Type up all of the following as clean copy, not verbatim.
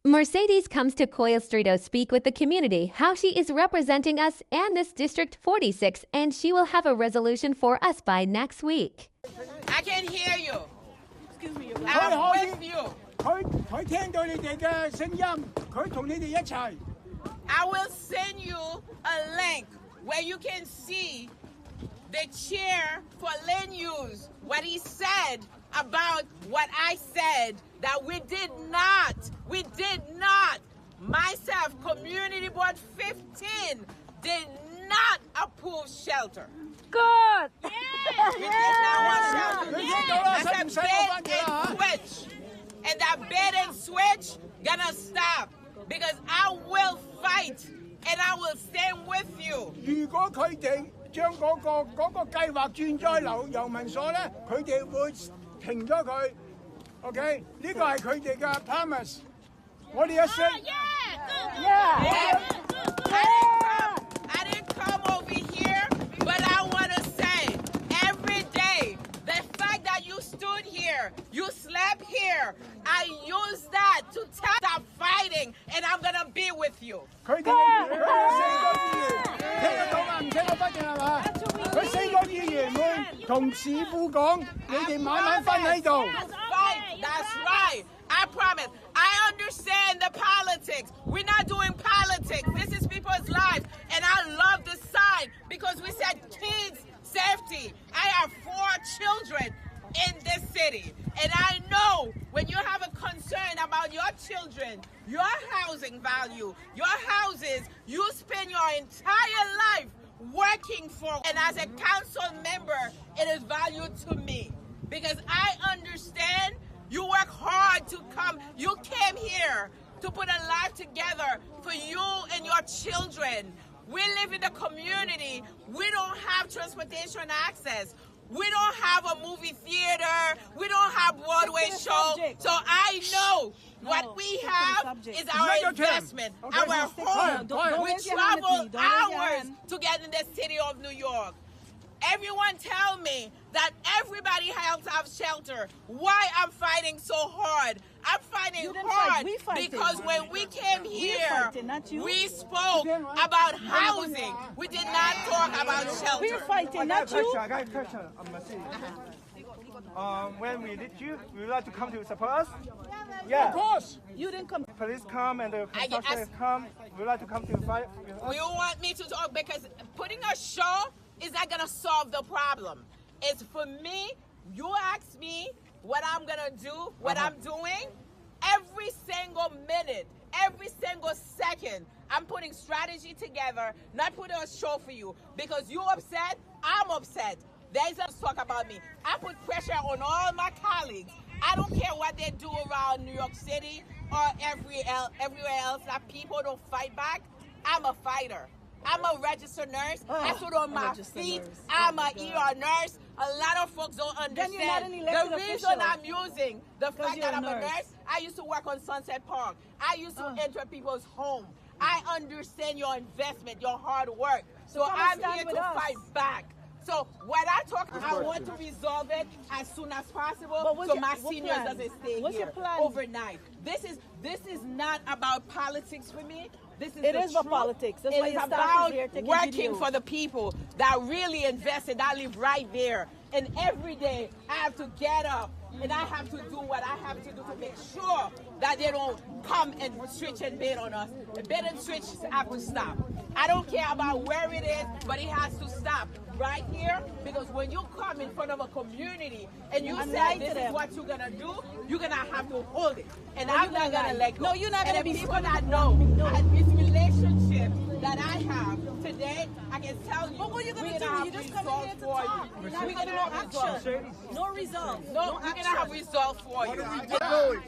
Mercedes comes to Coyle Street to speak with the community how she is representing us and this District 46, and she will have a resolution for us by next week. I can hear you. Excuse me, I'm with you. 佢聽到你哋嘅聲音，佢同你哋一齊。I will send you a link where you can see the chair for land use, what he said about what I said, that we did not, myself, Community Board 15, did not approve shelter. Good. We did not want shelter. That's a bait and switch. And that bait and switch gonna stop because I will fight and I will stand with you. 如果佢哋將嗰個計劃轉咗遊民所咧，佢哋會停咗佢。OK， 呢個係佢哋嘅 promise。我哋一聲。I didn't come over here, but I want to say every day the fact that you stood here, you slept here, I use that to stop fighting, and I'm gonna be with you. 佢哋4個議員聽得到嘛？唔聽我不正係嘛？佢4個議員會同市府講，你哋晚晚瞓喺度。That's right. I promise. I understand the politics. We're not doing politics. This is people's lives. And I love the sign because we said kids safety. I have 4 children in this city. And I know when you have a concern about your children, your housing value, your houses, you spend your entire life working for. And as a council member, it is valued to me because I understand you work hard to come. You came here to put a life together for you and your children. We live in the community. We don't have transportation access. We don't have a movie theater. We don't have Broadway show. So I know what we have is our investment, our home. We travel hours to get in the city of New York. Everyone tell me that everybody else have shelter. Why I'm fighting so hard? I'm fighting hard because when we came here, we spoke about housing. We did not talk about shelter. We're fighting, not you. I got a question. When we need you, would you like to come to support us? Yeah. Of course. You didn't come. Police come and the construction come. Would you like to come to fight? You want me to talk because putting a show is not going to solve the problem. It's for me, you ask me what I'm going to do, what I'm doing. Every single minute, every single second, I'm putting strategy together, not putting a show for you. Because you're upset, I'm upset. There's no talk about me. I put pressure on all my colleagues. I don't care what they do around New York City or everywhere else that people don't fight back. I'm a fighter. I'm a registered nurse. I stood on my feet. I'm an ER nurse. A lot of folks don't understand. The reason I'm using the fact that I'm a nurse, I used to work on Sunset Park. I used to enter people's homes. I understand your investment, your hard work. So I'm here to fight back. So when I talk, I want to resolve it as soon as possible so my seniors doesn't stay here overnight. This is not about politics for me. It is about politics. That's why it's about working for the people that really invested. I live right there. And every day I have to get up and I have to do what I have to do to make sure that they don't come and switch and bait on us. The bait and switch have to stop. I don't care about where it is, but it has to stop right here because when you come in front of a community and you say this is what you're going to do, you're going to have to hold it. And I'm not going to let go. No, you're not going to be people that know this relationship that I have today, I can tell you. But what are you going to do? You just come in here to talk. We're going to have action. No results. No, we're going to have results for you.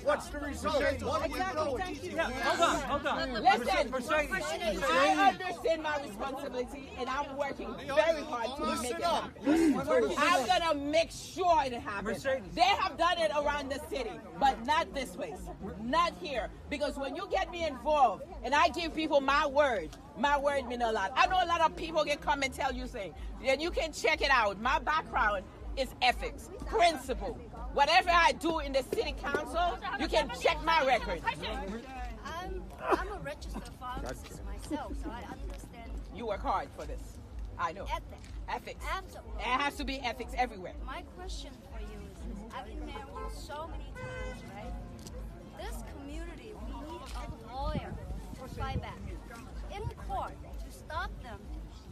What's the result? Exactly, thank you. Hold on. Listen, I understand my responsibility and I'm working very hard to make it happen. I'm going to make sure it happens. They have done it around the city, but not this place. Not here. Because when you get me involved and I give people my word means a lot. I know a lot of people can come and tell you things. And you can check it out. My background is ethics, principle. Whatever I do in the city council, you can check my record. work hard for this. I know. Ethics. Absolutely. It has to be ethics everywhere. My question for you is this. I've been married so many times, right? This community, we need a lawyer to fight back in court to stop them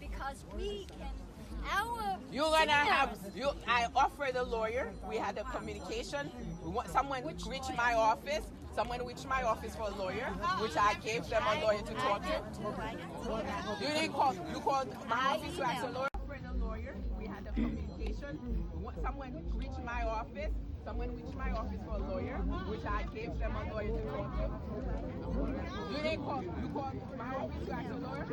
because we can, You're gonna have, I offered a lawyer, we had a communication, someone reached my office for a lawyer, which I gave them a lawyer to talk to. You didn't call, you called my office to ask a lawyer? I offered a lawyer, we had a communication, someone reached my office for a lawyer, which I gave them a lawyer to talk to. You didn't call, you called my office to ask a lawyer?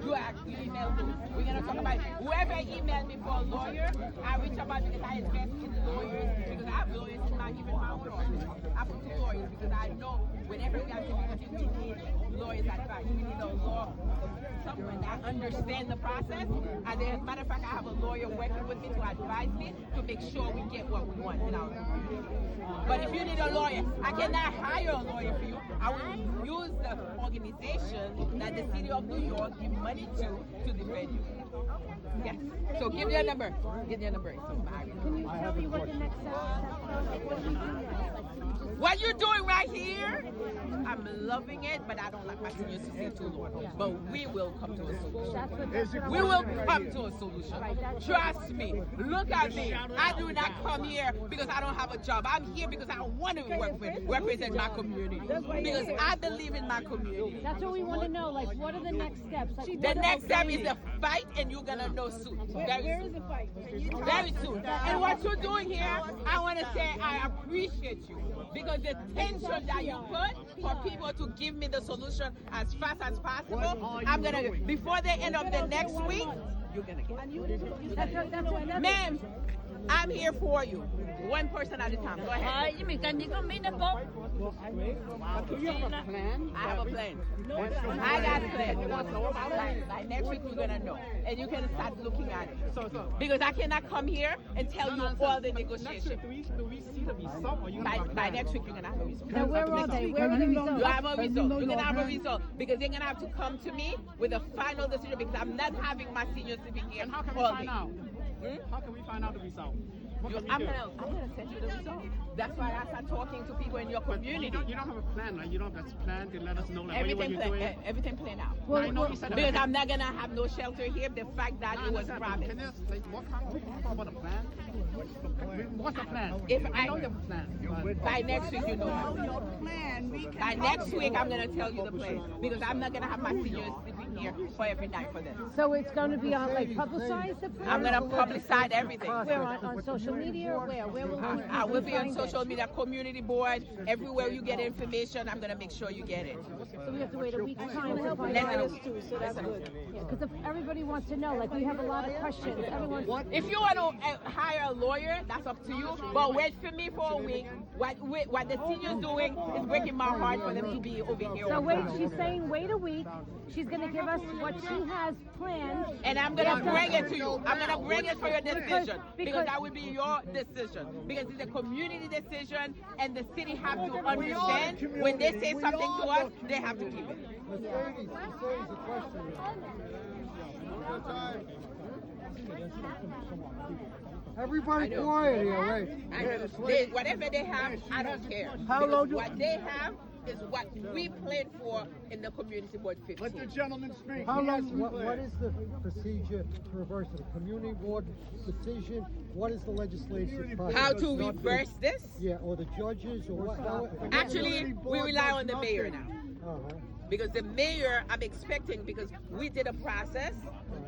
You emailed me. We're gonna talk about it. Whoever emailed me for a lawyer, I reach out because I invest in lawyers, because I have lawyers in not even my own office. I put two lawyers because I know whenever we have community, we need lawyers' advice. We need a law, someone that understands the process. And as a matter of fact, I have a lawyer working with me to advise me to make sure we get what we want in our community. But if you need a lawyer, I cannot hire a lawyer for you. I will use the organization that the city of New York give money to defend you. Yes. So give your number. Give your number. Can you tell me what the next step is? What you're doing right here, I'm loving it, but I don't like my seniors to stay too long. But we will come to a solution. We will come to a solution. Trust me. Look at me. I do not come here because I don't have a job. I'm here because I want to represent my community. Because I believe in my community. That's what we want to know. Like, what are the next steps? Like, the next step is a fight, and you're gonna know soon. Where is the fight? Very soon. And what you're doing here, I want to say I appreciate you. Because the tension that you put for people to give me the solution as fast as possible, I'm going to, before the end of the next week, you're going to get it. Ma'am, I'm here for you. One person at a time. Go ahead. Do you have a plan? I have a plan. I got a plan. By next week, you're going to know. And you can start looking at it. Because I cannot come here and tell you all the negotiations. Do we see the result? By next week, you're going to have a result. Now, where are they? Where are the results? You have a result. You're going to have a result. Because they're going to have to come to me with a final decision because I'm not having my seniors living here. And how can we find out? How can we find out the result? I'm gonna send you the result. That's why I start talking to people in your community. You don't have a plan, right? You don't have a plan to let us know like everything planned out. Because I'm not gonna have no shelter here. The fact that it was promised. Can you what talk about a plan? What's the plan? If I know the plan. By next week, you know. By next week, I'm gonna tell you the plan because I'm not gonna have my seniors sleeping here for every night for them. So it's going to be on, like, publicized? I'm gonna publicize everything. Where, on social media or where? Where will I will be on social media, community board, everywhere you get information, I'm gonna make sure you get it. So we have to wait a week's time to find out. Because if everybody wants to know, like, we have a lot of questions. Everyone. If you want to hire a lawyer, that's up to you. But wait for me for a week. What the senior's doing is breaking my heart for them to be over here. So wait, she's saying wait a week. She's going to give us what she has planned. And I'm going to bring it to you. I'm going to bring it for your decision. Because that will be your decision. Because it's a community decision and the city have to understand when they say something to us, they have to keep it. Mercedes, a question. Everybody quiet here, wait. Whatever they have, I don't care. What they have is what we played for in the community board 15. Let the gentleman speak. How long? What is the procedure to reverse it? A community board decision? What is the legislation process? How to reverse this? Yeah, or the judges, or what? Actually, we rely on the mayor now. Uh-huh. Because the mayor, I'm expecting, because we did a process,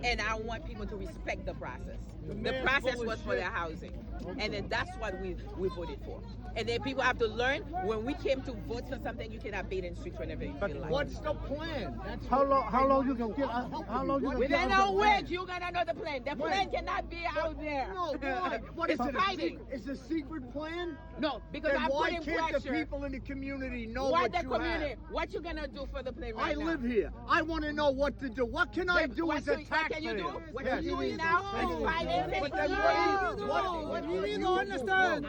and I want people to respect the process. The process was for their housing. And then that's what we voted for. And then people have to learn, when we came to vote for something, you cannot beat in the streets whenever you feel like. What's the plan? How long you can get? How long you can? Within a week, you're gonna know the plan. The plan cannot be out there. No, what is it's it? fighting. It's a secret plan? No, because then I'm why putting can't pressure. the people in the community know Why what the you community? have? What you gonna do for the plan right I now? live here. I want to know what to do. What can I do as a What taxpayer? can you do? What Yes. you're doing now is fighting. But then what you need to understand.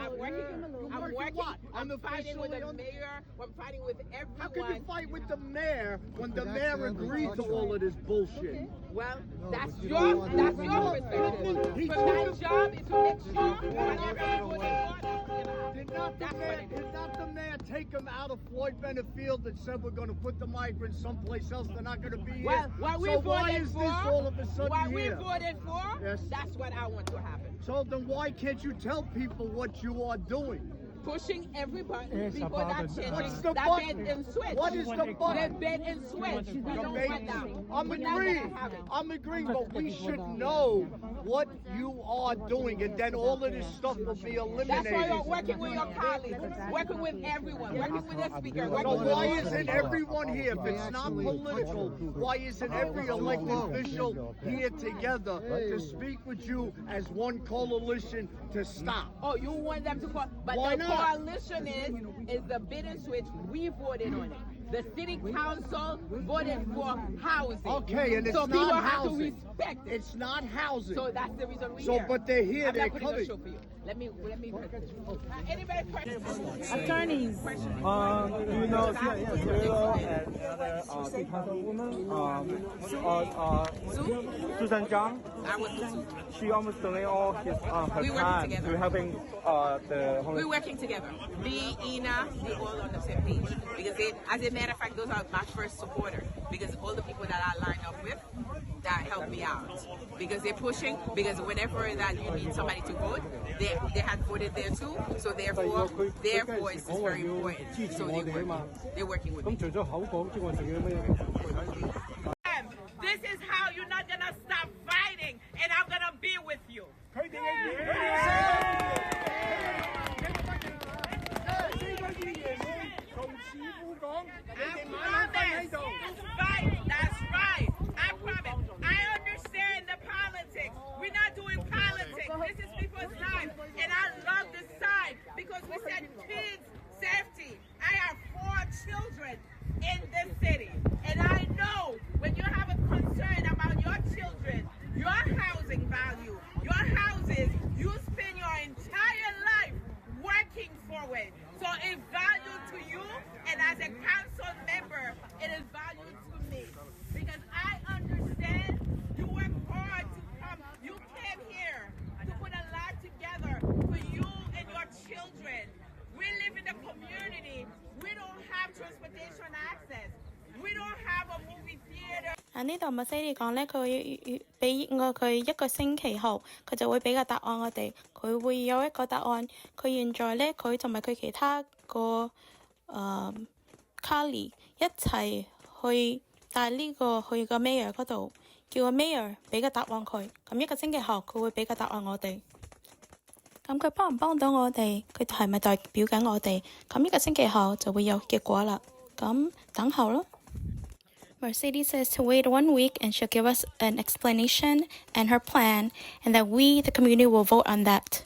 I'm working. I'm fighting with the mayor. I'm fighting with everyone. How can you fight with the mayor when the mayor agreed to all of this bullshit? Well, that's your perspective. But my job is to make sure whatever I put in order, Did not the mayor take them out of Floyd Bennett Field and said we're going to put the migrants someplace else? They're not going to be here. Well, what we so voted why is for, this all of a sudden what here? we voted for, Yes. that's what I want to happen. So then why can't you tell people what you are doing? Pushing everybody, people that changing, What's the that button? bait and switch. What is the They button? bait and switch. We don't want that. I'm We're not agreeing. gonna have it. I'm agreeing, but we should know what you are doing, and then all of this stuff will be eliminated. That's why you're working with your colleagues, working with everyone, working with the speaker, So working with why all isn't everyone here? If it's not political, why isn't every elected official here together to speak with you as one coalition to stop? Oh, you want them to call, but Why the not? coalition is the bid and switch. We voted on it. The city council voted for housing. Okay, and it's so people not have to housing. respect it. It's not housing. So that's the reason we're So, here. but they're here, I'm they're not putting coming. a show for you. Let me. Anybody questions? Attorneys. Do you know Coyle and the other city councilwoman, Susan Zhang? I was. She almost donated all her We working time together. to helping the homeless. We're working together. Me, Ina, we're all on the same page. Because as a matter of fact, those are my first supporters. Because all the people that I line up with, that help me out. Because they're pushing, because whenever that you need somebody to vote, they had voted there too. So therefore, their voice is very important. So they're working with me. This is how you're not going to stop fighting, and I'm going to be with you. That's right. I promise. I understand the politics. We're not doing politics. This is people's lives. And I love this side because we said kids' safety. I have 4 children in this city. And I know when you have a concern about your children, your housing value, your houses, you spend your entire life working for it. So it's value to you, and as a council member, it is value to me. Because I understand you work hard to come. You came here to put a lot together for you and your children. We live in the community. We don't have transportation access. We don't have a movie theater. 呢度Mercedes講咧，佢俾佢一個星期後，佢就會俾個答案我哋。佢會有一個答案。佢現在咧，佢同埋佢其他個Carly 一齊去帶呢個去個 mayor 嗰度，叫個 mayor 俾個答案佢。咁一個星期後，佢會俾個答案我哋。咁佢幫唔幫到我哋？佢係咪代表緊我哋？咁一個星期後就會有結果啦。咁等候咯。Mercedes says to wait 1 week and she'll give us an explanation and her plan, and that we, the community, will vote on that.